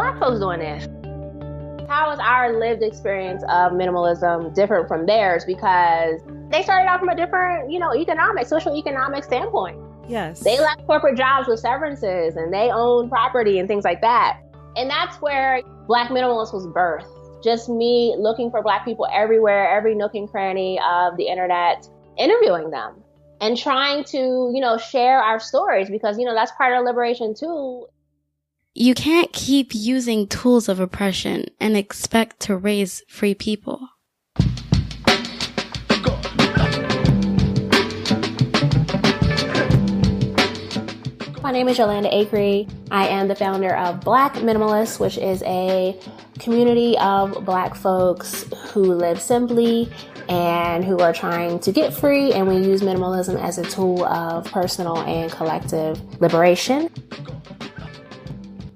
Black folks doing this? How is our lived experience of minimalism different from theirs? Because they started out from a different, social economic standpoint. Yes. They left corporate jobs with severances and they own property and things like that. And that's where Black Minimalist was birthed. Just me looking for Black people everywhere, every nook and cranny of the internet, interviewing them and trying to, share our stories because, that's part of liberation too. You can't keep using tools of oppression and expect to raise free people. My name is Yolanda Acree. I am the founder of Black Minimalists, which is a community of Black folks who live simply and who are trying to get free. And we use minimalism as a tool of personal and collective liberation.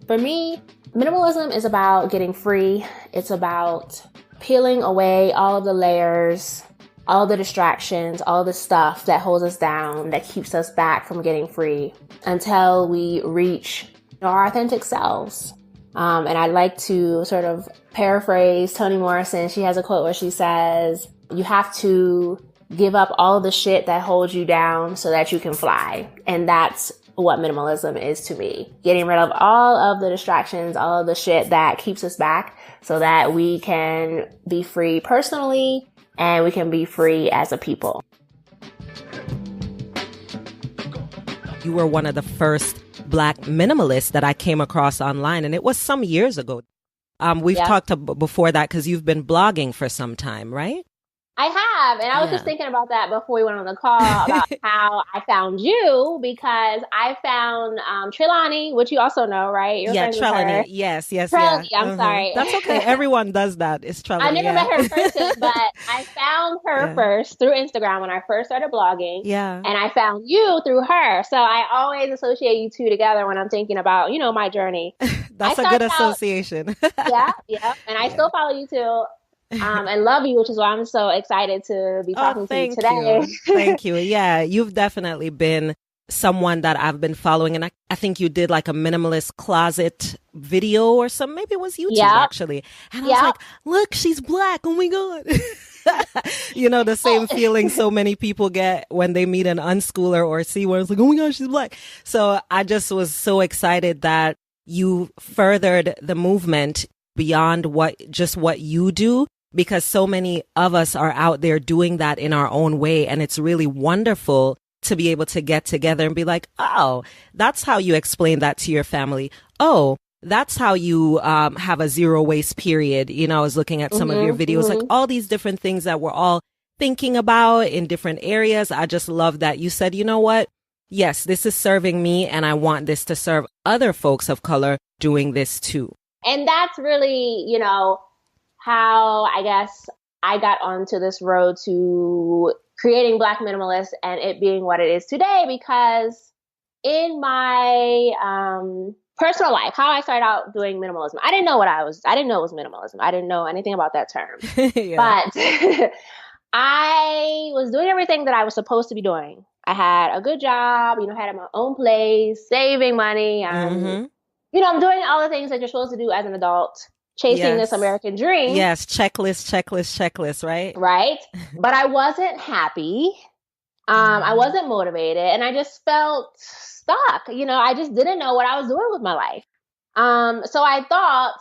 For me, minimalism is about getting free. It's about peeling away all of the layers, all the distractions, all the stuff that holds us down, that keeps us back from getting free until we reach our authentic selves. And I'd like to sort of paraphrase Toni Morrison. She has a quote where she says, you have to give up all the shit that holds you down so that you can fly. And that's what minimalism is to me. Getting rid of all of the distractions, all of the shit that keeps us back so that we can be free personally and we can be free as a people. You were one of the first Black minimalists that I came across online, and it was some years ago. We've talked before that because you've been blogging for some time, right? I have. And I was just thinking about that before we went on the call about how I found you, because I found Trelawney, which you also know, right? You're Trelawney. Yes. Trelawney, I'm sorry. That's okay. Everyone does that. It's Trelawney. I never met her in person, but I found her first through Instagram when I first started blogging. Yeah. And I found you through her. So I always associate you two together when I'm thinking about, my journey. That's a good association. Yeah. And I still follow you too. And love you, which is why I'm so excited to be talking to you today. Thank you. Yeah, you've definitely been someone that I've been following. And I think you did like a minimalist closet video or something. Maybe it was YouTube actually. And I was like, look, she's Black. Oh my God. The same feeling so many people get when they meet an unschooler or see one. It's like, oh my God, she's Black. So I just was so excited that you furthered the movement beyond what you do, because so many of us are out there doing that in our own way. And it's really wonderful to be able to get together and be like, oh, that's how you explain that to your family. Oh, that's how you have a zero waste period. I was looking at some of your videos, like all these different things that we're all thinking about in different areas. I just love that you said, you know what? Yes, this is serving me and I want this to serve other folks of color doing this too. And that's really, how I guess I got onto this road to creating Black Minimalists and it being what it is today, because in my personal life, how I started out doing minimalism, I didn't know it was minimalism. I didn't know anything about that term. But I was doing everything that I was supposed to be doing. I had a good job, had my own place, saving money. I'm doing all the things that you're supposed to do as an adult. Chasing this American dream. Yes, checklist, right? Right. But I wasn't happy. I wasn't motivated. And I just felt stuck. I just didn't know what I was doing with my life. So I thought,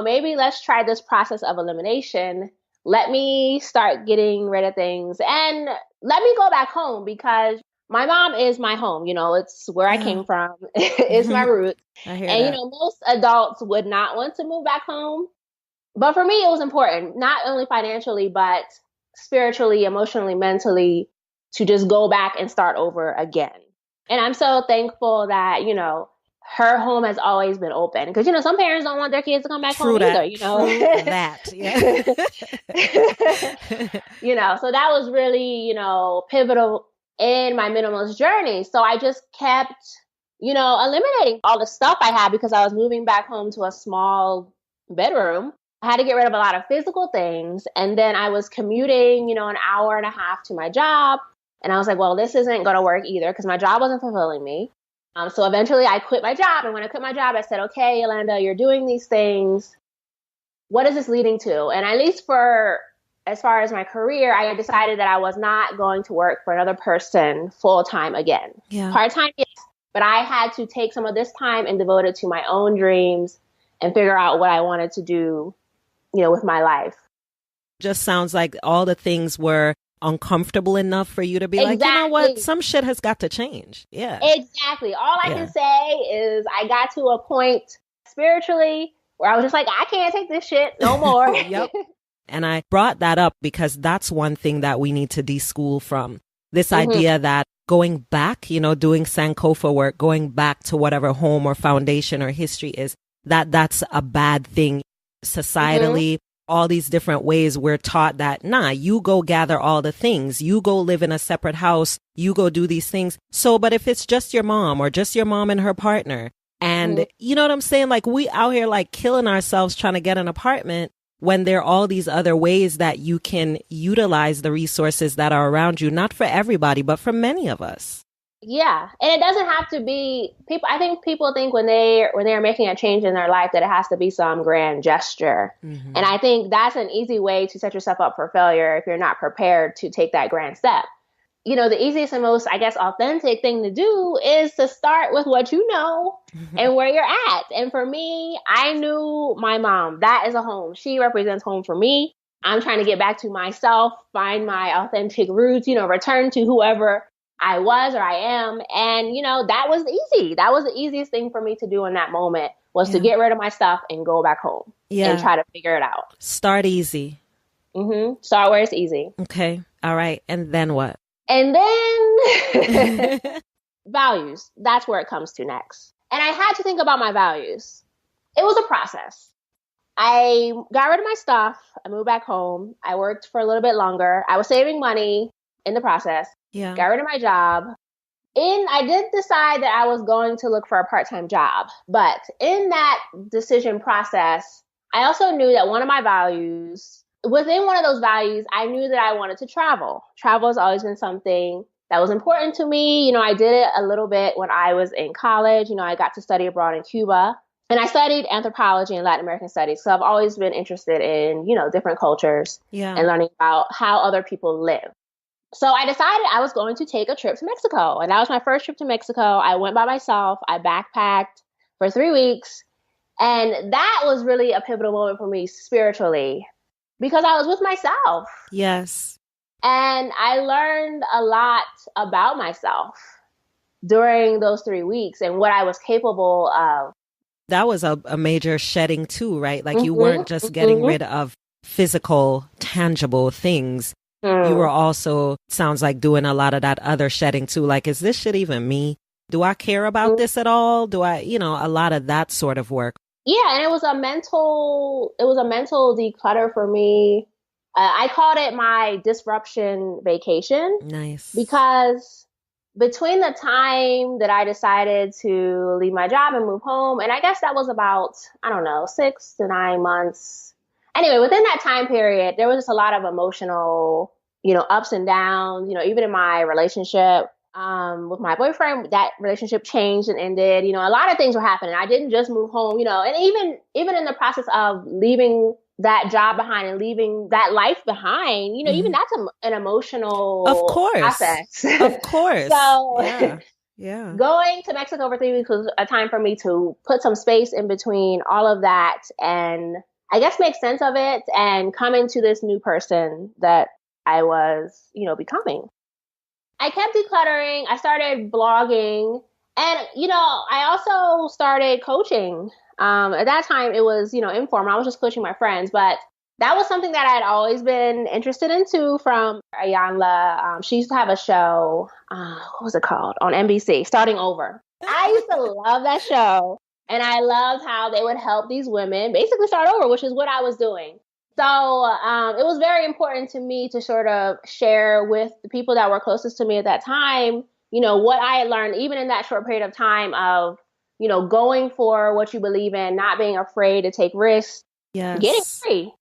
maybe let's try this process of elimination. Let me start getting rid of things and let me go back home, because my mom is my home. It's where I came from. It's my root. I hear and, that. Most adults would not want to move back home. But for me, it was important, not only financially, but spiritually, emotionally, mentally, to just go back and start over again. And I'm so thankful that, her home has always been open. Because, some parents don't want their kids to come back home either, True that, yeah. So that was really, pivotal in my minimalist journey. So I just kept, eliminating all the stuff I had because I was moving back home to a small bedroom. I had to get rid of a lot of physical things. And then I was commuting, an hour and a half to my job. And I was like, well, this isn't going to work either because my job wasn't fulfilling me. So eventually I quit my job. And when I quit my job, I said, okay, Yolanda, you're doing these things. What is this leading to? And at least as far as my career, I decided that I was not going to work for another person full time again. Yeah. Part time, yes. But I had to take some of this time and devote it to my own dreams and figure out what I wanted to do, with my life. Just sounds like all the things were uncomfortable enough for you to be like, you know what, some shit has got to change. Yeah. Exactly. All I can say is I got to a point spiritually where I was just like, I can't take this shit no more. Yep. And I brought that up because that's one thing that we need to deschool from. This idea that going back, doing Sankofa work, going back to whatever home or foundation or history is, that's a bad thing societally. All these different ways we're taught that, you go gather all the things, you go live in a separate house, you go do these things. So, but if it's just your mom or just your mom and her partner, and you know what I'm saying? Like we out here like killing ourselves trying to get an apartment when there are all these other ways that you can utilize the resources that are around you, not for everybody, but for many of us. Yeah. And it doesn't have to be I think people think when they're making a change in their life that it has to be some grand gesture. And I think that's an easy way to set yourself up for failure if you're not prepared to take that grand step. The easiest and most, I guess, authentic thing to do is to start with what you know and where you're at. And for me, I knew my mom. That is a home. She represents home for me. I'm trying to get back to myself, find my authentic roots, return to whoever I was or I am. And, that was easy. That was the easiest thing for me to do in that moment was to get rid of my stuff and go back home and try to figure it out. Start easy. Start where it's easy. Okay. All right. And then what? And then values. That's where it comes to next. And I had to think about my values. It was a process. I got rid of my stuff. I moved back home. I worked for a little bit longer. I was saving money in the process. Yeah. Got rid of my job. I did decide that I was going to look for a part-time job. But in that decision process, I also knew that one of my values, within one of those values, I knew that I wanted to travel. Travel has always been something that was important to me. I did it a little bit when I was in college. I got to study abroad in Cuba. And I studied anthropology and Latin American studies. So I've always been interested in, different cultures and learning about how other people live. So I decided I was going to take a trip to Mexico. And that was my first trip to Mexico. I went by myself. I backpacked for 3 weeks. And that was really a pivotal moment for me spiritually because I was with myself. Yes. And I learned a lot about myself during those 3 weeks and what I was capable of. That was a major shedding too, right? Like you weren't just getting rid of physical, tangible things. You were also, sounds like, doing a lot of that other shedding too. Like, is this shit even me? Do I care about this at all? Do I, a lot of that sort of work. Yeah. And it was a mental declutter for me. I called it my disruption vacation. Nice. Because between the time that I decided to leave my job and move home, and I guess that was about, 6 to 9 months. Anyway, within that time period, there was just a lot of emotional, ups and downs, even in my relationship with my boyfriend, that relationship changed and ended. A lot of things were happening. I didn't just move home, and even in the process of leaving that job behind and leaving that life behind, even that's an emotional process. Of course. So yeah. Going to Mexico for 3 weeks was a time for me to put some space in between all of that and I guess make sense of it and come into this new person that I was, becoming. I kept decluttering. I started blogging and, I also started coaching. At that time it was, informal. I was just coaching my friends, but that was something that I'd always been interested in too from Yolanda. She used to have a show, what was it called? On NBC, Starting Over. I used to love that show. And I loved how they would help these women basically start over, which is what I was doing. So it was very important to me to sort of share with the people that were closest to me at that time, what I had learned, even in that short period of time of, going for what you believe in, not being afraid to take risks, getting free.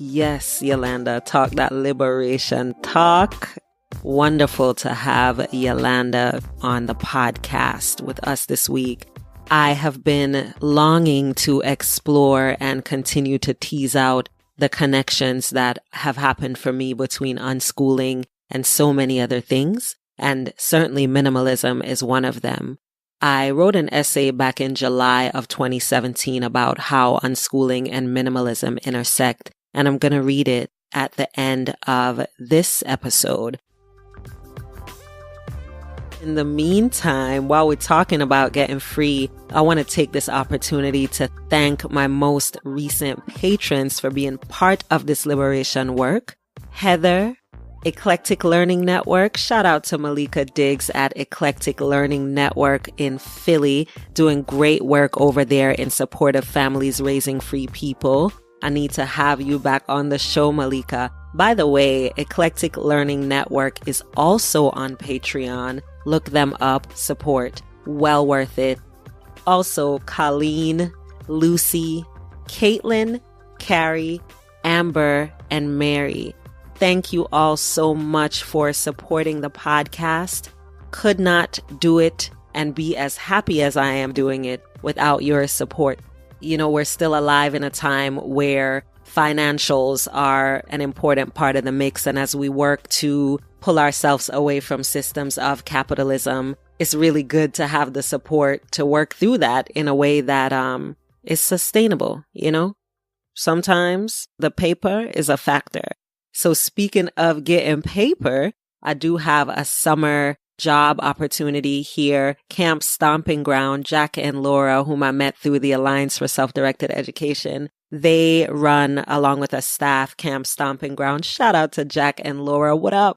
Yes, Yolanda, talk that liberation talk. Wonderful to have Yolanda on the podcast with us this week. I have been longing to explore and continue to tease out the connections that have happened for me between unschooling and so many other things. And certainly minimalism is one of them. I wrote an essay back in July of 2017 about how unschooling and minimalism intersect, and I'm going to read it at the end of this episode. In the meantime, while we're talking about getting free, I want to take this opportunity to thank my most recent patrons for being part of this liberation work. Heather, Eclectic Learning Network. Shout out to Malika Diggs at Eclectic Learning Network in Philly, doing great work over there in support of families raising free people. I need to have you back on the show, Malika. By the way, Eclectic Learning Network is also on Patreon. Look them up, support. Well worth it. Also, Colleen, Lucy, Caitlin, Carrie, Amber, and Mary. Thank you all so much for supporting the podcast. Could not do it and be as happy as I am doing it without your support. You know, we're still alive in a time where financials are an important part of the mix. And as we work to pull ourselves away from systems of capitalism, it's really good to have the support to work through that in a way that is sustainable, you know? Sometimes the paper is a factor. So speaking of getting paper, I do have a summer job opportunity here. Camp Stomping Ground, Jack and Laura, whom I met through the Alliance for Self-Directed Education, they run, along with a staff, Camp Stomping Ground. Shout out to Jack and Laura. What up?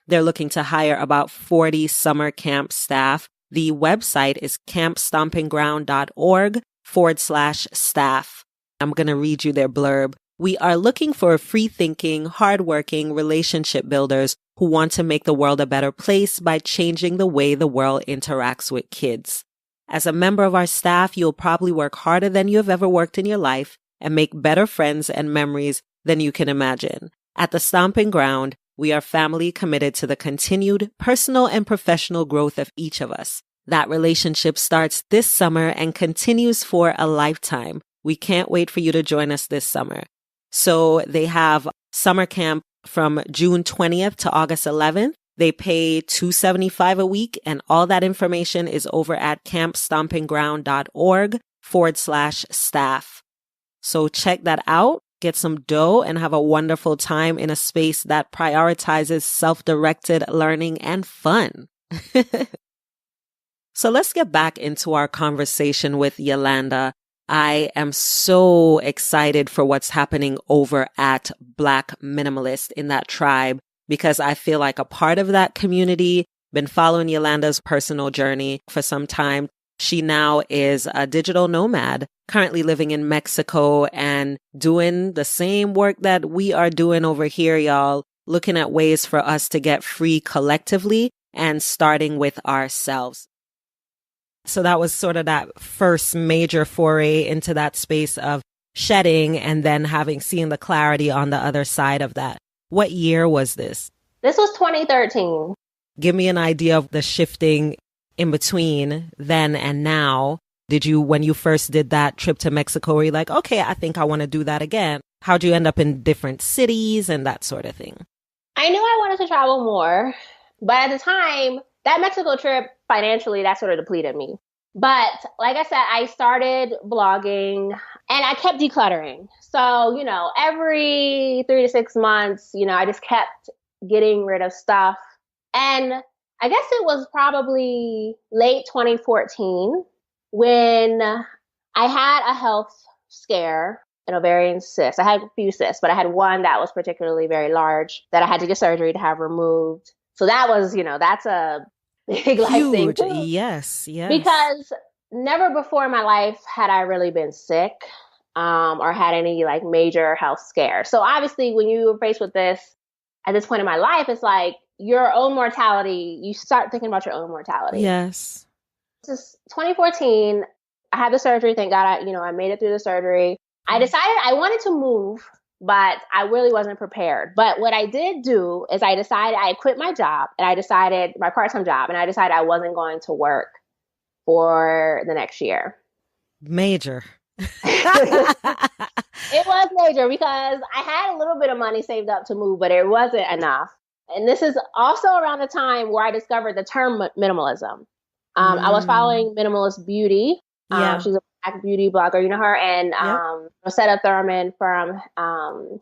They're looking to hire about 40 summer camp staff. The website is campstompingground.org/staff. I'm going to read you their blurb. We are looking for free-thinking, hardworking relationship builders who want to make the world a better place by changing the way the world interacts with kids. As a member of our staff, you'll probably work harder than you have ever worked in your life and make better friends and memories than you can imagine. At the Stomping Ground, we are family committed to the continued personal and professional growth of each of us. That relationship starts this summer and continues for a lifetime. We can't wait for you to join us this summer. So they have summer camp from June 20th to August 11th. They pay $275 a week, and all that information is over at campstompingground.org/staff. So check that out, get some dough, and have a wonderful time in a space that prioritizes self-directed learning and fun. So let's get back into our conversation with Yolanda. I am so excited for what's happening over at Black Minimalist in that tribe, because I feel like a part of that community. Been following Yolanda's personal journey for some time. She now is a digital nomad, currently living in Mexico and doing the same work that we are doing over here, y'all, looking at ways for us to get free collectively and starting with ourselves. So that was sort of that first major foray into that space of shedding and then seeing the clarity on the other side of that. What year was this? This was 2013. Give me an idea of the shifting in between then and now. When you first did that trip to Mexico, were you like, okay, I think I want to do that again? How'd you end up in different cities and that sort of thing? I knew I wanted to travel more, but at the time, that Mexico trip, financially, that sort of depleted me. But like I said, I started blogging and I kept decluttering. So, every 3 to 6 months, I just kept getting rid of stuff. And I guess it was probably late 2014 when I had a health scare, an ovarian cyst. I had a few cysts, but I had one that was particularly very large that I had to get surgery to have removed. So that was, that's a big life thing too. Yes. Because never before in my life had I really been sick or had any major health scare. So obviously when you were faced with this at this point in my life, it's like your own mortality, you start thinking about your own mortality. Yes. This is 2014. I had the surgery. Thank God I made it through the surgery. I decided I wanted to move but I really wasn't prepared. But what I did do is I quit my job, and my part-time job, and I decided I wasn't going to work for the next year. Major. It was major because I had a little bit of money saved up to move, but it wasn't enough. And this is also around the time where I discovered the term minimalism. I was following Minimalist Beauty. She's a Black beauty blogger, you know her, and Rosetta Thurman from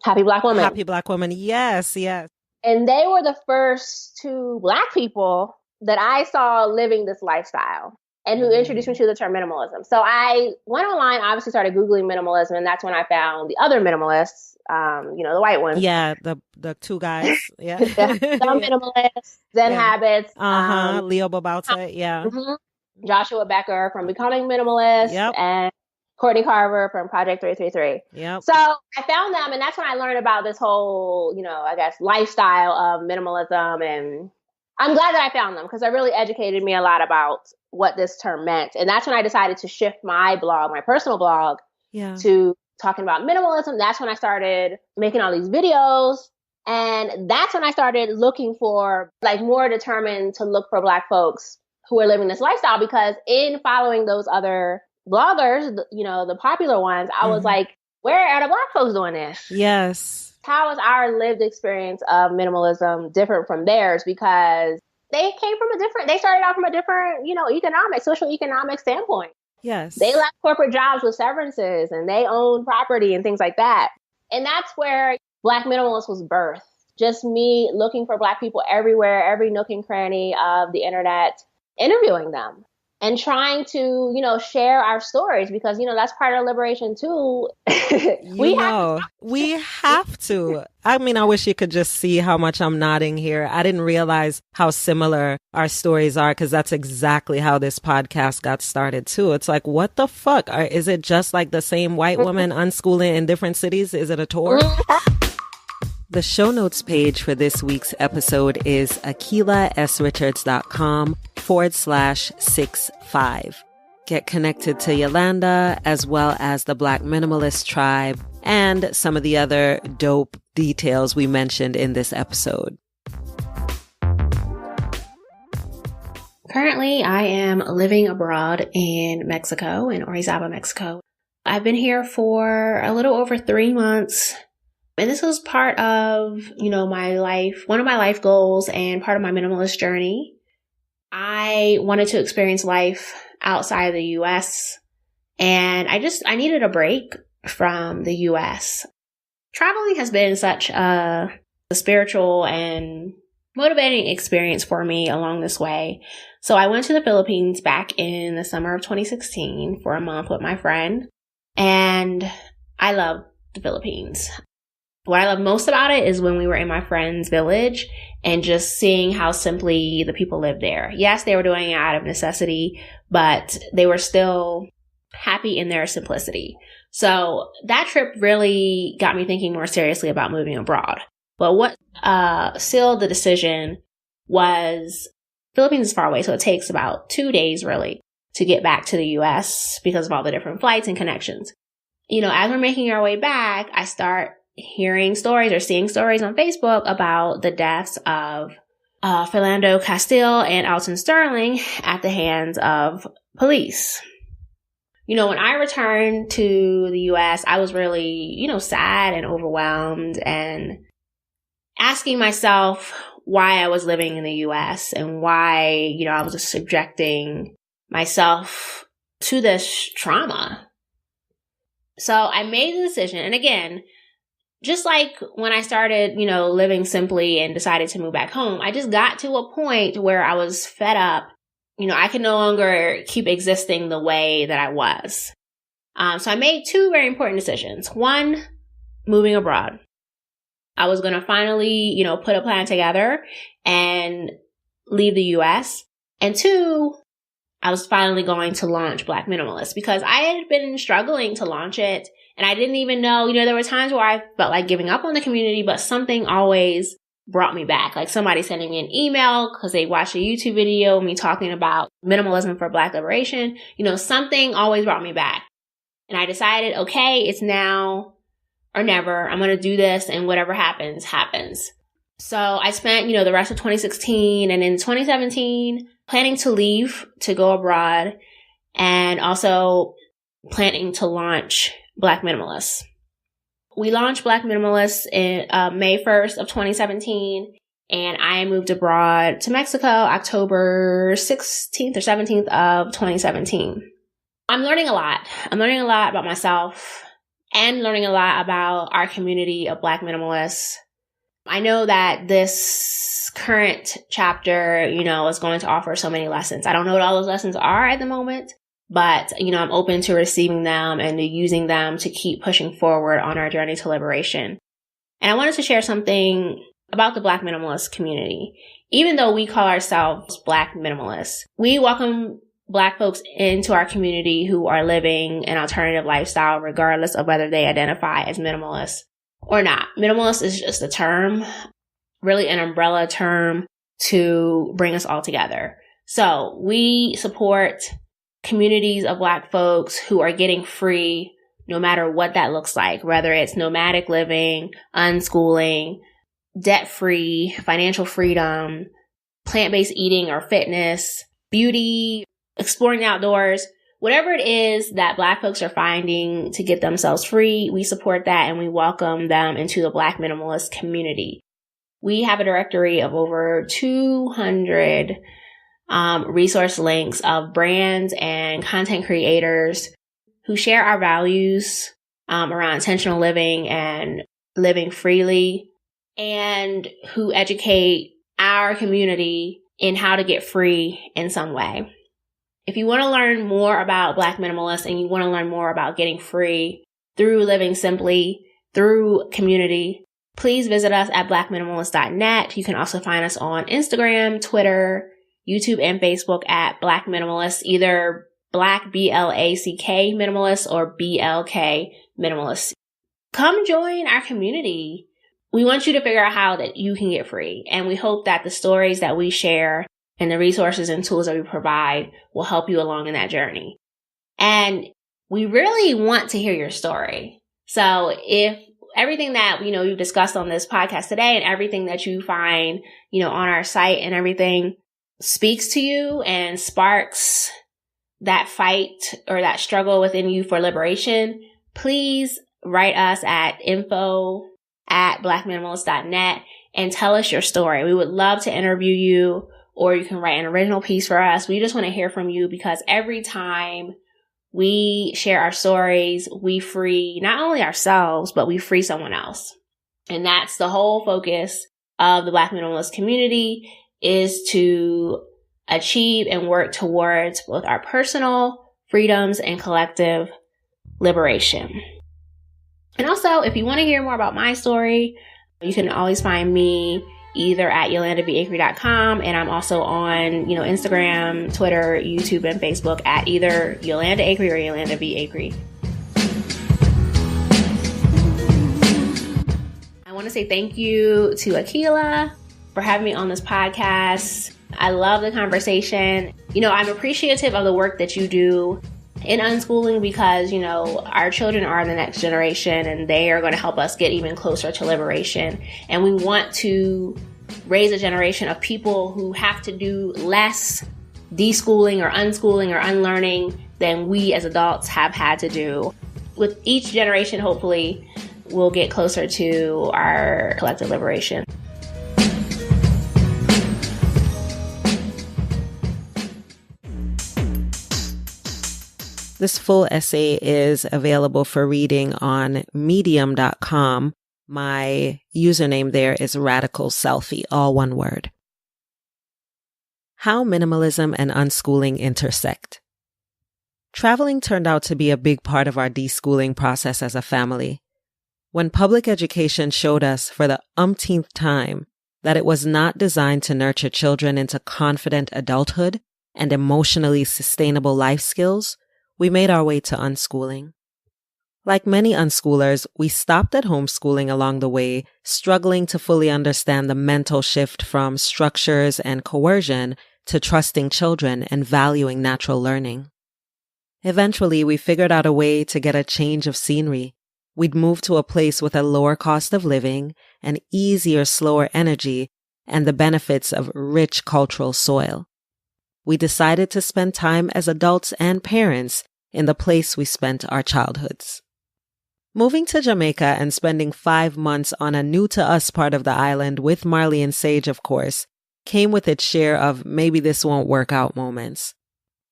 Happy Black Woman. Happy Black Woman, yes. And they were the first two Black people that I saw living this lifestyle and who introduced me to the term minimalism. So I went online, obviously started Googling minimalism, and that's when I found the other minimalists, the white ones. Yeah, the two guys. Yeah. the minimalists, Zen Habits. Leo Babauta, Joshua Becker from Becoming Minimalist, and Courtney Carver from Project 333. Yep. So I found them, and that's when I learned about this whole, lifestyle of minimalism. And I'm glad that I found them because it really educated me a lot about what this term meant. And that's when I decided to shift my personal blog, to talking about minimalism. That's when I started making all these videos. And that's when I started looking for, more determined to look for Black folks who are living this lifestyle, because in following those other bloggers, the popular ones, I was like, where are the Black folks doing this? Yes. How is our lived experience of minimalism different from theirs? Because they started out from a different, social economic standpoint. Yes. They left corporate jobs with severances, and they own property and things like that. And that's where Black Minimalist was birthed. Just me looking for Black people everywhere, every nook and cranny of the internet, interviewing them and trying to, share our stories, because, that's part of liberation too. We have to. I mean, I wish you could just see how much I'm nodding here. I didn't realize how similar our stories are, because that's exactly how this podcast got started too. It's like, what the fuck? Is it just like the same white woman unschooling in different cities? Is it a tour? The show notes page for this week's episode is akilasrichards.com/65. Get connected to Yolanda, as well as the Black Minimalist tribe, and some of the other dope details we mentioned in this episode. Currently, I am living abroad in Mexico, in Orizaba, Mexico. I've been here for a little over 3 months. And this was part of, my life, one of my life goals and part of my minimalist journey. I wanted to experience life outside of the US, and I needed a break from the US. Traveling has been such a spiritual and motivating experience for me along this way. So I went to the Philippines back in the summer of 2016 for a month with my friend, and I love the Philippines. What I love most about it is when we were in my friend's village and just seeing how simply the people lived there. Yes, they were doing it out of necessity, but they were still happy in their simplicity. So that trip really got me thinking more seriously about moving abroad. But what sealed the decision was Philippines is far away, so it takes about 2 days really to get back to the US because of all the different flights and connections. As we're making our way back, I start hearing stories or seeing stories on Facebook about the deaths of Philando Castile and Alton Sterling at the hands of police. When I returned to the US, I was really, sad and overwhelmed and asking myself why I was living in the US and why, I was just subjecting myself to this trauma. So I made the decision. And again, just like when I started, living simply and decided to move back home, I just got to a point where I was fed up. I could no longer keep existing the way that I was. So I made 2 very important decisions. One, moving abroad. I was going to finally, put a plan together and leave the US. And 2, I was finally going to launch Black Minimalists, because I had been struggling to launch it. And I didn't even know, there were times where I felt like giving up on the community, but something always brought me back. Like somebody sending me an email because they watched a YouTube video, me talking about minimalism for Black liberation. Something always brought me back. And I decided, okay, it's now or never. I'm going to do this, and whatever happens, happens. So I spent, the rest of 2016 and in 2017 planning to leave to go abroad, and also planning to launch Black Minimalists. We launched Black Minimalists in May 1st of 2017, and I moved abroad to Mexico October 16th or 17th of 2017. I'm learning a lot. I'm learning a lot about myself and learning a lot about our community of Black Minimalists. I know that this current chapter, is going to offer so many lessons. I don't know what all those lessons are at the moment, but, I'm open to receiving them and to using them to keep pushing forward on our journey to liberation. And I wanted to share something about the Black Minimalist community. Even though we call ourselves Black Minimalists, we welcome Black folks into our community who are living an alternative lifestyle, regardless of whether they identify as minimalists or not. Minimalist is just a term, really an umbrella term to bring us all together. So we support communities of Black folks who are getting free, no matter what that looks like, whether it's nomadic living, unschooling, debt-free, financial freedom, plant-based eating or fitness, beauty, exploring the outdoors. Whatever it is that Black folks are finding to get themselves free, we support that and we welcome them into the Black Minimalist community. We have a directory of over 200 resource links of brands and content creators who share our values around intentional living and living freely, and who educate our community in how to get free in some way. If you want to learn more about Black Minimalists and you want to learn more about getting free through living simply, through community, please visit us at blackminimalist.net. You can also find us on Instagram, Twitter, YouTube, and Facebook at Black Minimalists, either Black BLACK Minimalists or BLK Minimalists. Come join our community. We want you to figure out how that you can get free. And we hope that the stories that we share and the resources and tools that we provide will help you along in that journey. And we really want to hear your story. So if everything that, you've discussed on this podcast today and everything that you find, on our site and everything speaks to you and sparks that fight or that struggle within you for liberation, please write us at info@blackminimalist.net and tell us your story. We would love to interview you, or you can write an original piece for us. We just want to hear from you, because every time we share our stories, we free not only ourselves, but we free someone else. And that's the whole focus of the Black Minimalist community, is to achieve and work towards both our personal freedoms and collective liberation. And also, if you want to hear more about my story, you can always find me either at YolandaVAcree.com, and I'm also on, Instagram, Twitter, YouTube, and Facebook at either Yolanda Acree or Yolanda V Acree. I want to say thank you to Akila for having me on this podcast. I love the conversation. I'm appreciative of the work that you do in unschooling, because, our children are the next generation and they are going to help us get even closer to liberation. And we want to raise a generation of people who have to do less deschooling or unschooling or unlearning than we as adults have had to do. With each generation, hopefully, we'll get closer to our collective liberation. This full essay is available for reading on medium.com. My username there is Radical Selfie, all one word. How minimalism and unschooling intersect. Traveling turned out to be a big part of our deschooling process as a family. When public education showed us for the umpteenth time that it was not designed to nurture children into confident adulthood and emotionally sustainable life skills, we made our way to unschooling. Like many unschoolers, we stopped at homeschooling along the way, struggling to fully understand the mental shift from structures and coercion to trusting children and valuing natural learning. Eventually, we figured out a way to get a change of scenery, We'd move to a place with a lower cost of living, an easier, slower energy, and the benefits of rich cultural soil. We decided to spend time as adults and parents in the place we spent our childhoods. Moving to Jamaica and spending 5 months on a new-to-us part of the island with Marley and Sage, of course, came with its share of maybe this won't work out moments.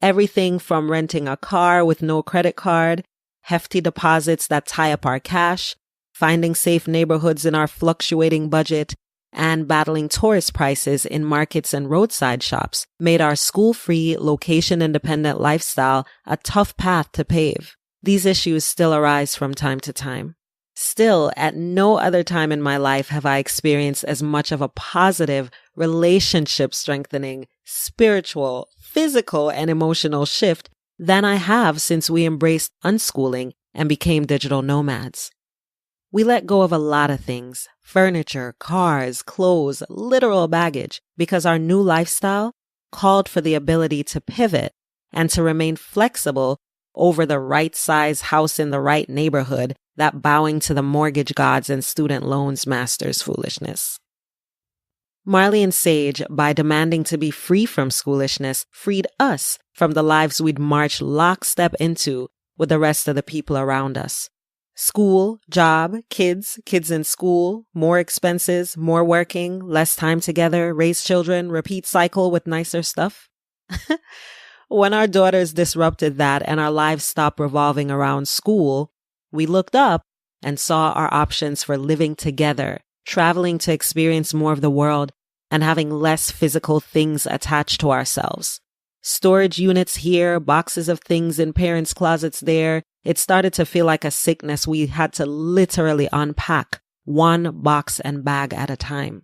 Everything from renting a car with no credit card, hefty deposits that tie up our cash, finding safe neighborhoods in our fluctuating budget, and battling tourist prices in markets and roadside shops made our school-free, location-independent lifestyle a tough path to pave. These issues still arise from time to time. Still, at no other time in my life have I experienced as much of a positive, relationship-strengthening, spiritual, physical, and emotional shift than I have since we embraced unschooling and became digital nomads. We let go of a lot of things, furniture, cars, clothes, literal baggage, because our new lifestyle called for the ability to pivot and to remain flexible over the right size house in the right neighborhood that bowing to the mortgage gods and student loans masters foolishness. Marley and Sage, by demanding to be free from schoolishness, freed us from the lives we'd marched lockstep into with the rest of the people around us. School, job, kids in school, more expenses, more working, less time together, raise children, repeat cycle with nicer stuff. When our daughters disrupted that and our lives stopped revolving around school, we looked up and saw our options for living together, traveling to experience more of the world, and having less physical things attached to ourselves. Storage units here, boxes of things in parents' closets there. It started to feel like a sickness we had to literally unpack, one box and bag at a time.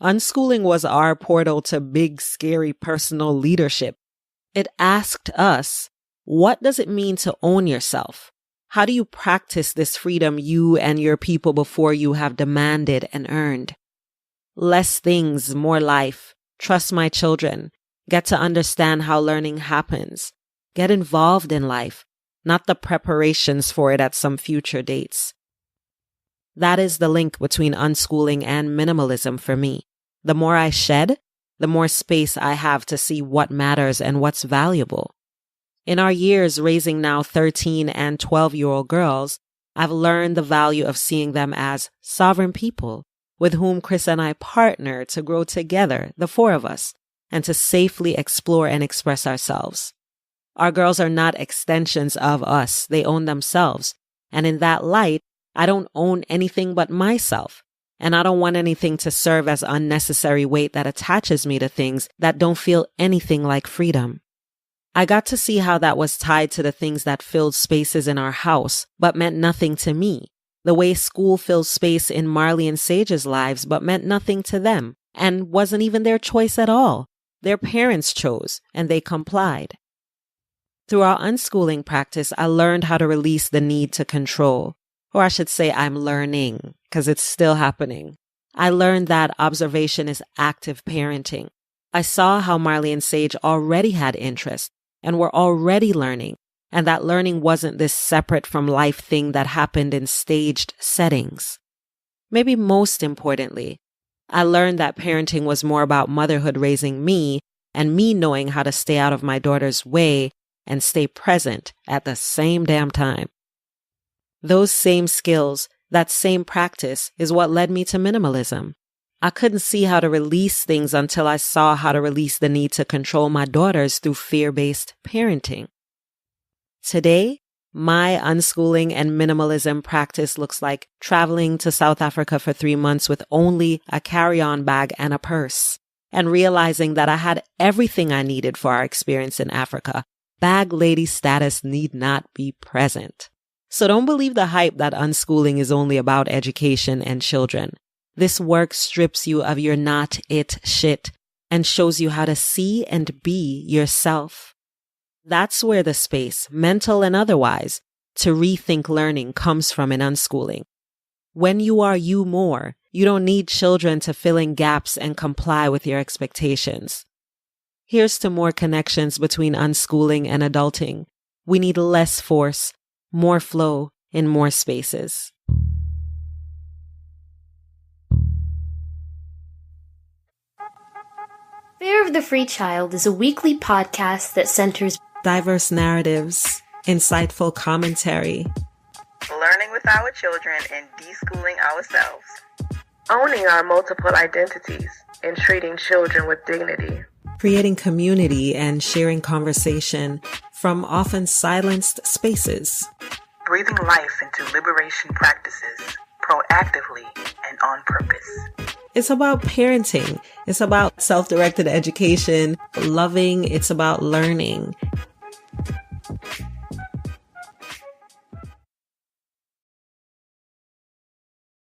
Unschooling was our portal to big, scary personal leadership. It asked us, what does it mean to own yourself? How do you practice this freedom you and your people before you have demanded and earned? Less things, more life. Trust my children. Get to understand how learning happens. Get involved in life, not the preparations for it at some future dates. That is the link between unschooling and minimalism for me. The more I shed, the more space I have to see what matters and what's valuable. In our years raising now 13 and 12-year-old girls, I've learned the value of seeing them as sovereign people with whom Chris and I partner to grow together, the four of us, and to safely explore and express ourselves. Our girls are not extensions of us. They own themselves. And in that light, I don't own anything but myself. And I don't want anything to serve as unnecessary weight that attaches me to things that don't feel anything like freedom. I got to see how that was tied to the things that filled spaces in our house, but meant nothing to me. The way school filled space in Marley and Sage's lives, but meant nothing to them, and wasn't even their choice at all. Their parents chose, and they complied. Through our unschooling practice, I learned how to release the need to control. Or I should say I'm learning, because it's still happening. I learned that observation is active parenting. I saw how Marley and Sage already had interest and were already learning, and that learning wasn't this separate from life thing that happened in staged settings. Maybe most importantly, I learned that parenting was more about motherhood raising me and me knowing how to stay out of my daughter's way and stay present at the same damn time. Those same skills, that same practice is what led me to minimalism. I couldn't see how to release things until I saw how to release the need to control my daughters through fear-based parenting. Today, my unschooling and minimalism practice looks like traveling to South Africa for 3 months with only a carry-on bag and a purse, and realizing that I had everything I needed for our experience in Africa. Bag lady status need not be present. So don't believe the hype that unschooling is only about education and children. This work strips you of your not it shit and shows you how to see and be yourself. That's where the space, mental and otherwise, to rethink learning comes from in unschooling. When you are you more, you don't need children to fill in gaps and comply with your expectations. Here's to more connections between unschooling and adulting. We need less force, more flow, in more spaces. Fear of the Free Child is a weekly podcast that centers diverse narratives, insightful commentary, learning with our children and deschooling ourselves, owning our multiple identities and treating children with dignity, creating community and sharing conversation from often silenced spaces, breathing life into liberation practices proactively and on purpose. It's about parenting. It's about self-directed education, loving. It's about learning.